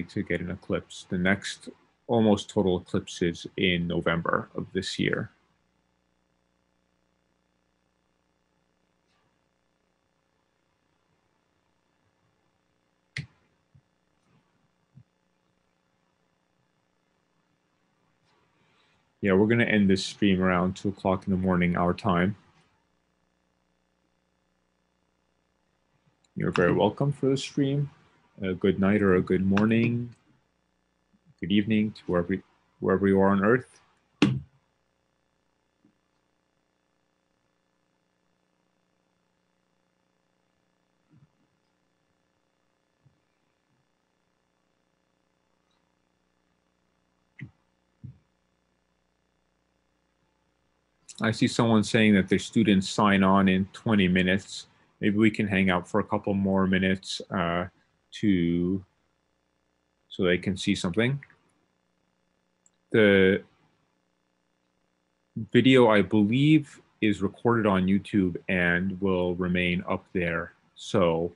to get an eclipse. The next almost total eclipse is in November of this year. Yeah, we're going to end this stream around 2 o'clock in the morning, our time. You're very welcome for the stream. A good night or a good morning, good evening to wherever you are on Earth. I see someone saying that their students sign on in 20 minutes. Maybe we can hang out for a couple more minutes so they can see something. The video, I believe, is recorded on YouTube and will remain up there. So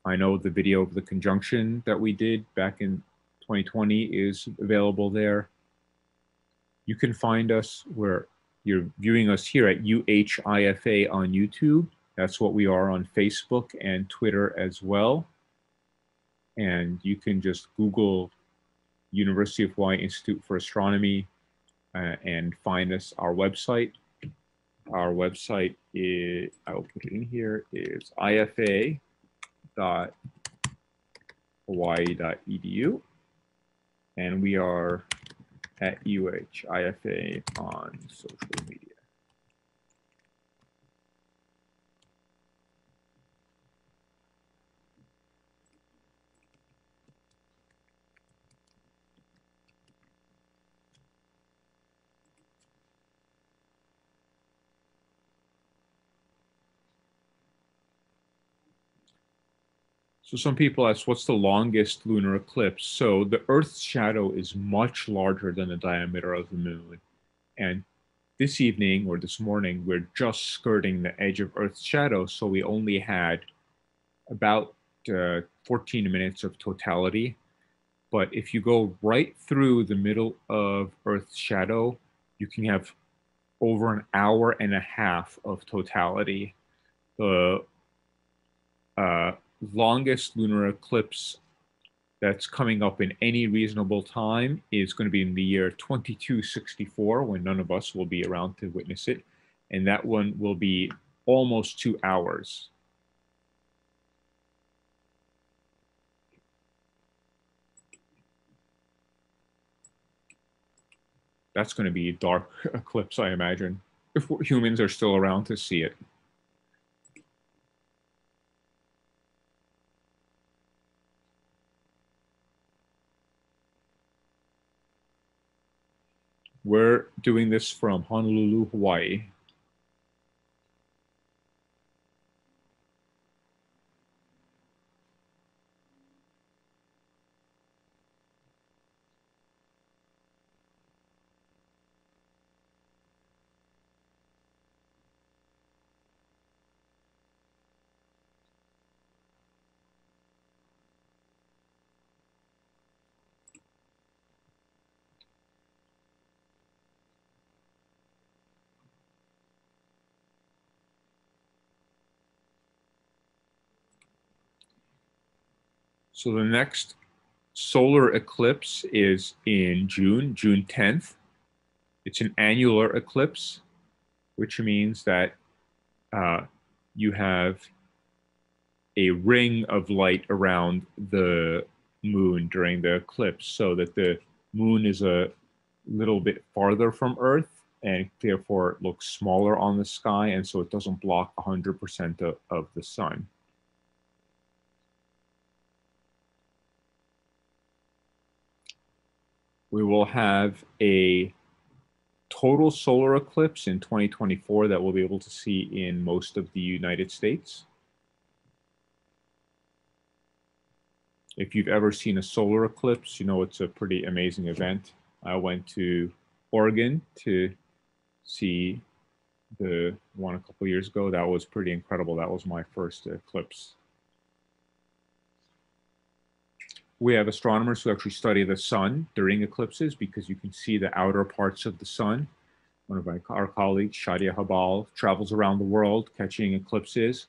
I know the video of the conjunction that we did back in 2020 is available there. You can find us where you're viewing us here at UHIFA on YouTube. That's what we are on Facebook and Twitter as well. And you can just Google University of Hawaii Institute for Astronomy and find us, our website. Our website is, I will put it in here, is ifa.hawaii.edu. And we are at UHIFA on social media. So some people ask, what's the longest lunar eclipse? So the Earth's shadow is much larger than the diameter of the moon. And this evening or this morning, we're just skirting the edge of Earth's shadow. So we only had about 14 minutes of totality. But if you go right through the middle of Earth's shadow, you can have over an hour and a half of totality. The longest lunar eclipse that's coming up in any reasonable time is going to be in the year 2264, when none of us will be around to witness it. And that one will be almost 2 hours. That's going to be a dark eclipse, I imagine, if humans are still around to see it. We're doing this from Honolulu, Hawaii. So the next solar eclipse is in June 10th. It's an annular eclipse, which means that you have a ring of light around the moon during the eclipse, so that the moon is a little bit farther from Earth and therefore it looks smaller on the sky, and so it doesn't block 100% of the sun. We will have a total solar eclipse in 2024 that we'll be able to see in most of the United States. If you've ever seen a solar eclipse, you know it's a pretty amazing event. I went to Oregon to see the one a couple years ago. That was pretty incredible. That was my first eclipse. We have astronomers who actually study the sun during eclipses because you can see the outer parts of the sun. One of our colleagues, Shadia Habal, travels around the world catching eclipses,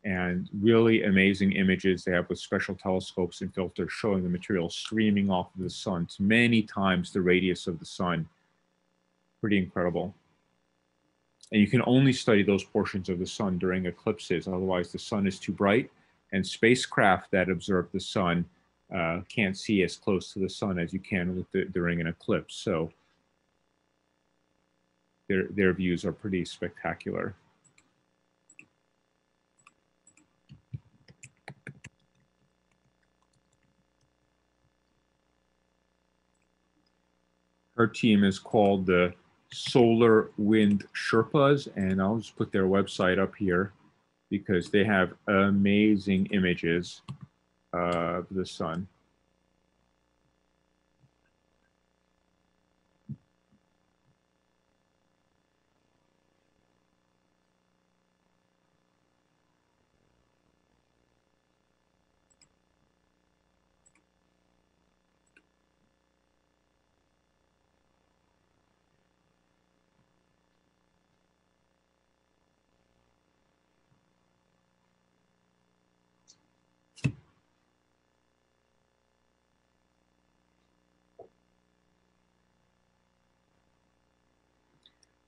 and really amazing images they have with special telescopes and filters showing the material streaming off of the sun. It's many times the radius of the sun. Pretty incredible. And you can only study those portions of the sun during eclipses. Otherwise, the sun is too bright, and spacecraft that observe the sun can't see as close to the sun as you can during an eclipse. So their views are pretty spectacular. Her team is called the Solar Wind Sherpas, and I'll just put their website up here because they have amazing images of the sun.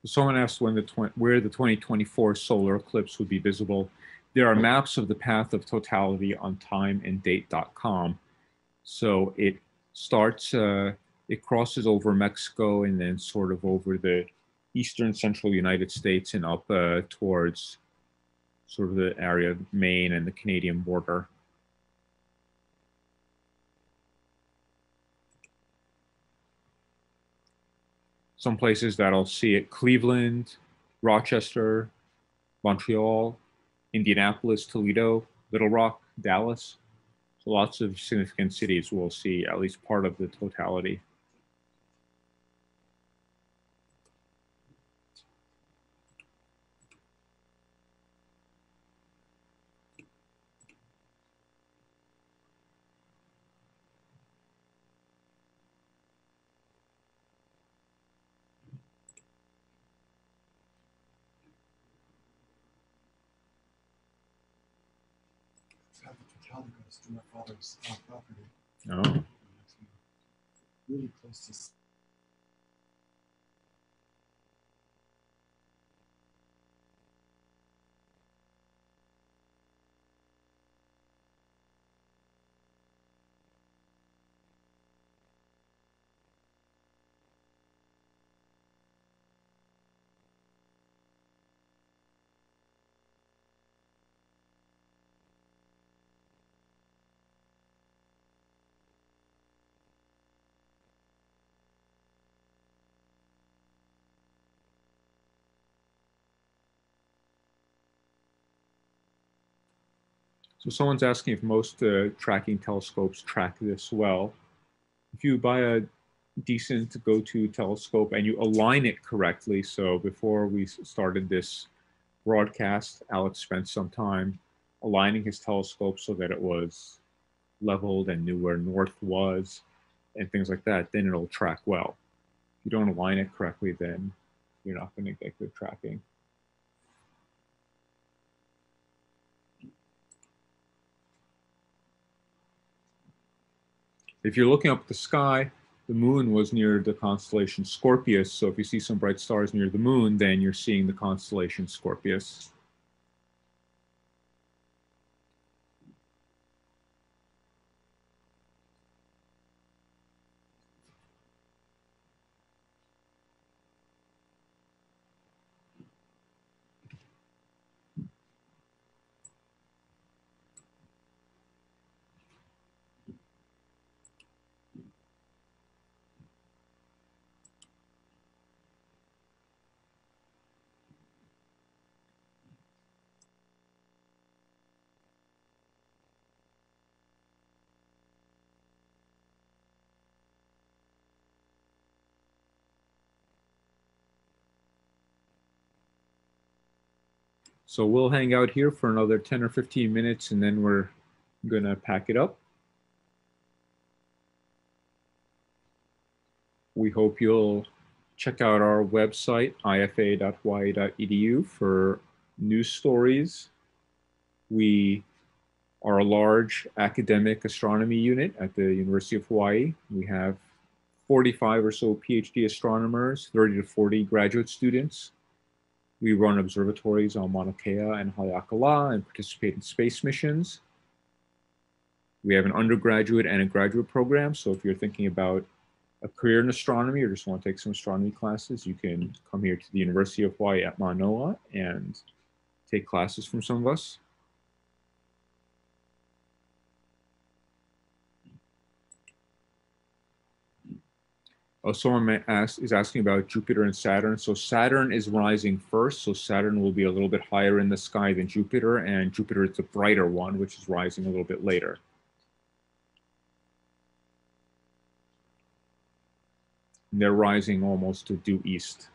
Someone asked where the 2024 solar eclipse would be visible. There are maps of the path of totality on timeanddate.com. So it starts, it crosses over Mexico and then sort of over the eastern central United States and up towards sort of the area of Maine and the Canadian border. Some places that I'll see it: Cleveland, Rochester, Montreal, Indianapolis, Toledo, Little Rock, Dallas. So lots of significant cities will see at least part of the totality. To my father's property. Oh. Really close to. So someone's asking if most tracking telescopes track this well. If you buy a decent go-to telescope and you align it correctly, so before we started this broadcast, Alex spent some time aligning his telescope so that it was leveled and knew where north was and things like that, then it'll track well. If you don't align it correctly, then you're not going to get good tracking. If you're looking up at the sky, the moon was near the constellation Scorpius. So if you see some bright stars near the moon, then you're seeing the constellation Scorpius. So we'll hang out here for another 10 or 15 minutes, and then we're going to pack it up. We hope you'll check out our website, ifa.hawaii.edu, for news stories. We are a large academic astronomy unit at the University of Hawaii. We have 45 or so PhD astronomers, 30 to 40 graduate students. We run observatories on Mauna Kea and Haleakala and participate in space missions. We have an undergraduate and a graduate program, so if you're thinking about a career in astronomy or just want to take some astronomy classes, you can come here to the University of Hawaii at Manoa and take classes from some of us. Someone is asking about Jupiter and Saturn. So Saturn is rising first, so Saturn will be a little bit higher in the sky than Jupiter, and Jupiter is the brighter one, which is rising a little bit later. And they're rising almost to due east.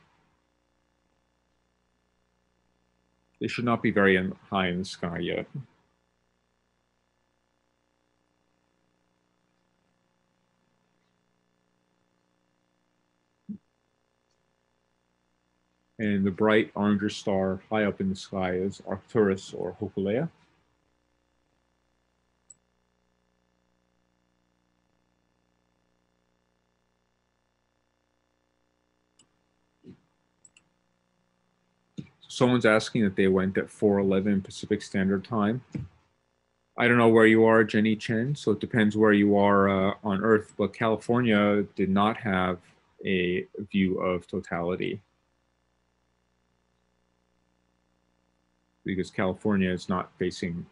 They should not be very high in the sky yet. And the bright oranger star high up in the sky is Arcturus or Hokulea. Someone's asking that they went at 4:11 Pacific Standard Time. I don't know where you are, Jenny Chen, so it depends where you are on Earth, but California did not have a view of totality because California is not facing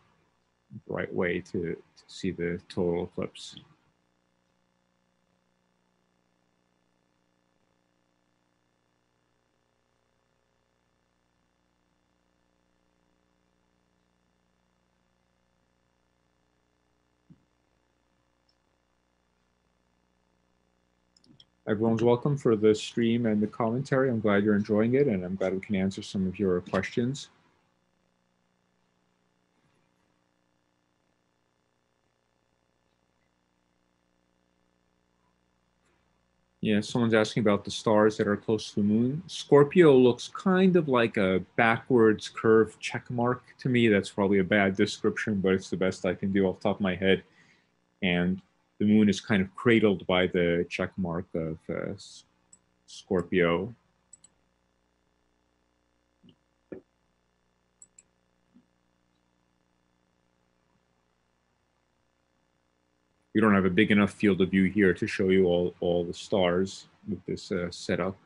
the right way to see the total eclipse. Everyone's welcome for the stream and the commentary. I'm glad you're enjoying it, and I'm glad we can answer some of your questions. Yeah, someone's asking about the stars that are close to the moon. Scorpio looks kind of like a backwards curved check mark to me. That's probably a bad description, but it's the best I can do off the top of my head. And the moon is kind of cradled by the check mark of Scorpio. We don't have a big enough field of view here to show you all the stars with this setup.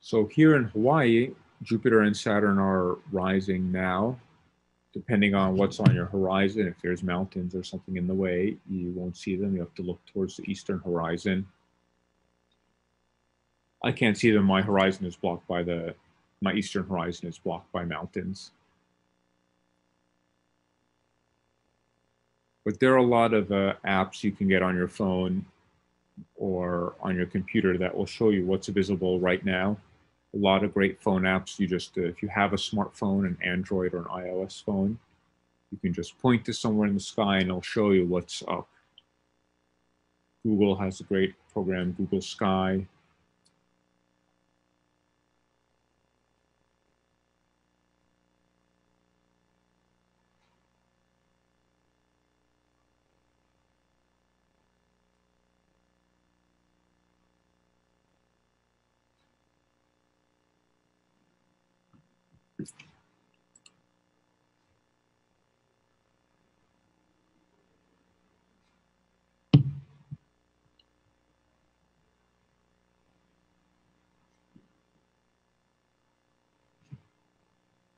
So here in Hawaii, Jupiter and Saturn are rising now. Depending on what's on your horizon, if there's mountains or something in the way, you won't see them. You have to look towards the eastern horizon. I can't see them. My horizon is blocked by my eastern horizon is blocked by mountains. But there are a lot of apps you can get on your phone or on your computer that will show you what's visible right now. A lot of great phone apps. You just, if you have a smartphone, an Android or an iOS phone, you can just point to somewhere in the sky and it'll show you what's up. Google has a great program, Google Sky.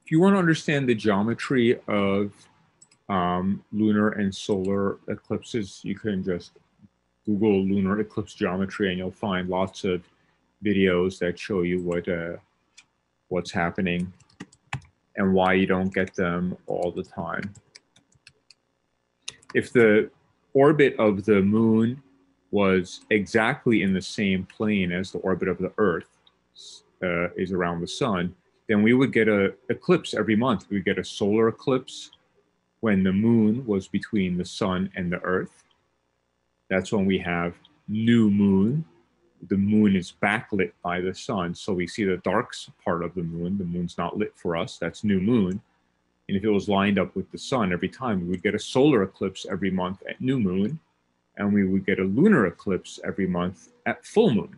If you want to understand the geometry of lunar and solar eclipses, you can just Google lunar eclipse geometry and you'll find lots of videos that show you what's happening and why you don't get them all the time. If the orbit of the moon was exactly in the same plane as the orbit of the Earth is around the sun, then we would get an eclipse every month. We would get a solar eclipse when the moon was between the sun and the Earth. That's when we have new moon. The moon is backlit by the sun, so we see the dark part of the moon. The moon's not lit for us. That's new moon. And if it was lined up with the sun every time, we would get a solar eclipse every month at new moon, and we would get a lunar eclipse every month at full moon.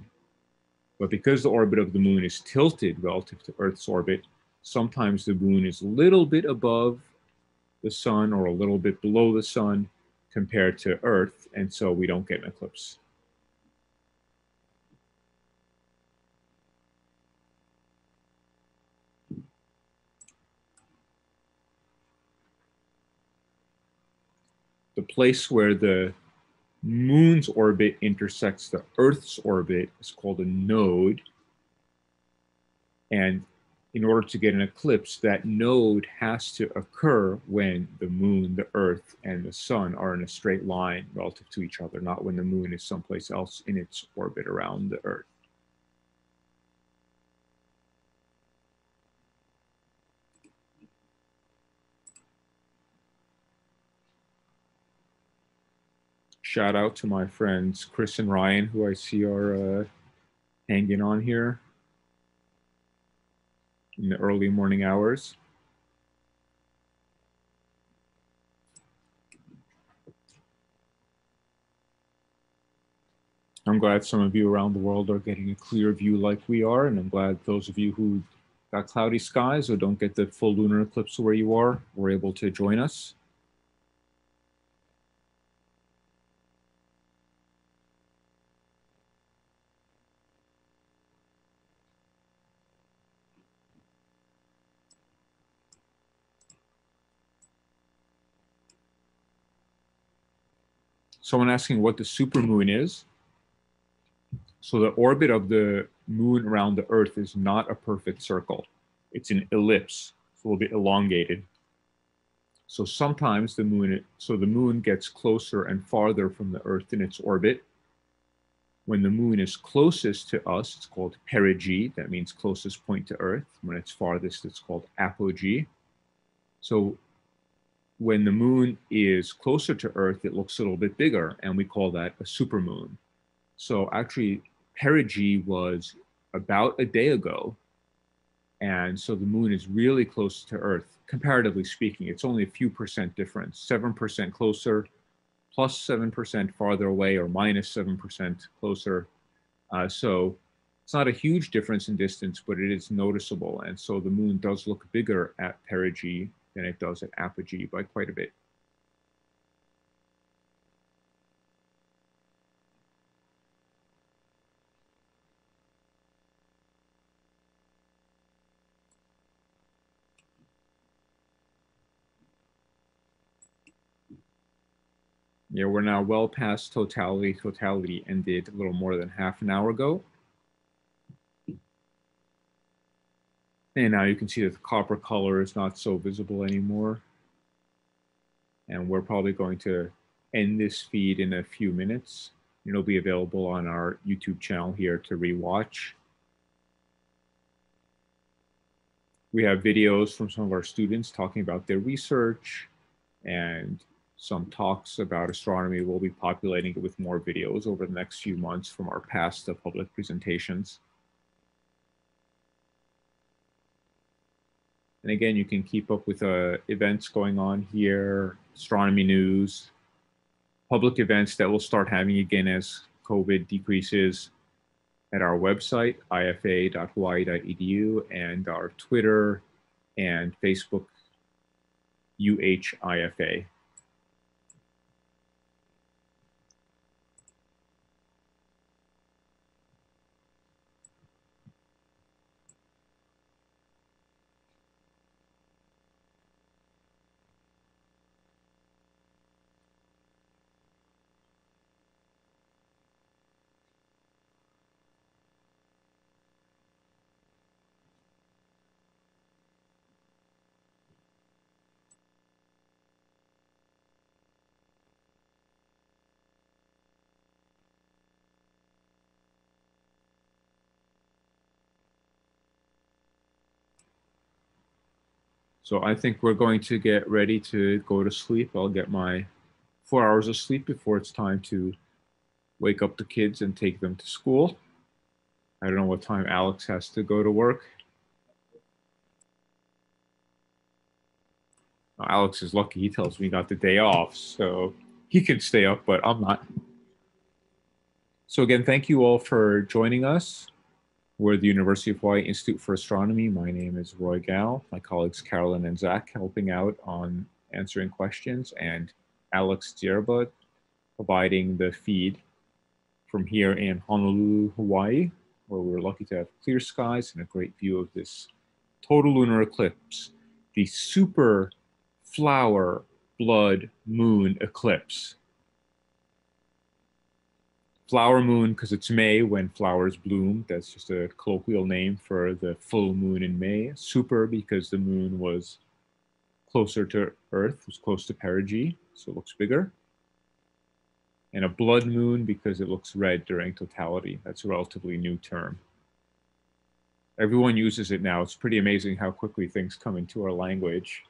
But because the orbit of the moon is tilted relative to Earth's orbit, sometimes the moon is a little bit above the sun or a little bit below the sun compared to Earth, and so we don't get an eclipse. The place where the moon's orbit intersects the Earth's orbit is called a node. And in order to get an eclipse, that node has to occur when the moon, the Earth, and the sun are in a straight line relative to each other, not when the moon is someplace else in its orbit around the Earth. Shout out to my friends Chris and Ryan, who I see are hanging on here in the early morning hours. I'm glad some of you around the world are getting a clear view like we are, and I'm glad those of you who got cloudy skies or don't get the full lunar eclipse where you are were able to join us. Someone asking what the supermoon is. So the orbit of the moon around the Earth is not a perfect circle. It's an ellipse. It's a little bit elongated. So sometimes the moon gets closer and farther from the Earth in its orbit. When the moon is closest to us, it's called perigee. That means closest point to Earth. When it's farthest, it's called apogee. So when the moon is closer to Earth, it looks a little bit bigger, and we call that a supermoon. So actually, perigee was about a day ago, and so the moon is really close to Earth, comparatively speaking. It's only a few percent difference, 7% closer, plus 7% farther away, or minus 7% closer. So it's not a huge difference in distance, but it is noticeable. And so the moon does look bigger at perigee than it does at apogee by quite a bit. Yeah, we're now well past totality. Totality ended a little more than half an hour ago. And now you can see that the copper color is not so visible anymore. And we're probably going to end this feed in a few minutes. It'll be available on our YouTube channel here to rewatch. We have videos from some of our students talking about their research, and some talks about astronomy. We'll be populating it with more videos over the next few months from our past public presentations. And again, you can keep up with events going on here, astronomy news, public events that we'll start having again as COVID decreases at our website, ifa.hawaii.edu, and our Twitter and Facebook, UHIFA. So I think we're going to get ready to go to sleep. I'll get my 4 hours of sleep before it's time to wake up the kids and take them to school. I don't know what time Alex has to go to work. Alex is lucky. He tells me he got the day off, so he can stay up, but I'm not. So again, thank you all for joining us. We're the University of Hawaii Institute for Astronomy. My name is Roy Gal. My colleagues Carolyn and Zach helping out on answering questions, and Alex Dierba providing the feed from here in Honolulu, Hawaii, where we're lucky to have clear skies and a great view of this total lunar eclipse, the super flower blood moon eclipse. Flower moon because it's May when flowers bloom. That's just a colloquial name for the full moon in May. Super because the moon was closer to Earth, was close to perigee, so it looks bigger. And a blood moon because it looks red during totality. That's a relatively new term. Everyone uses it now. It's pretty amazing how quickly things come into our language.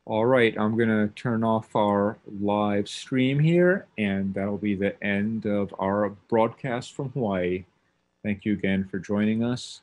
All right, I'm going to turn off our live stream here, and that'll be the end of our broadcast from Hawaii. Thank you again for joining us.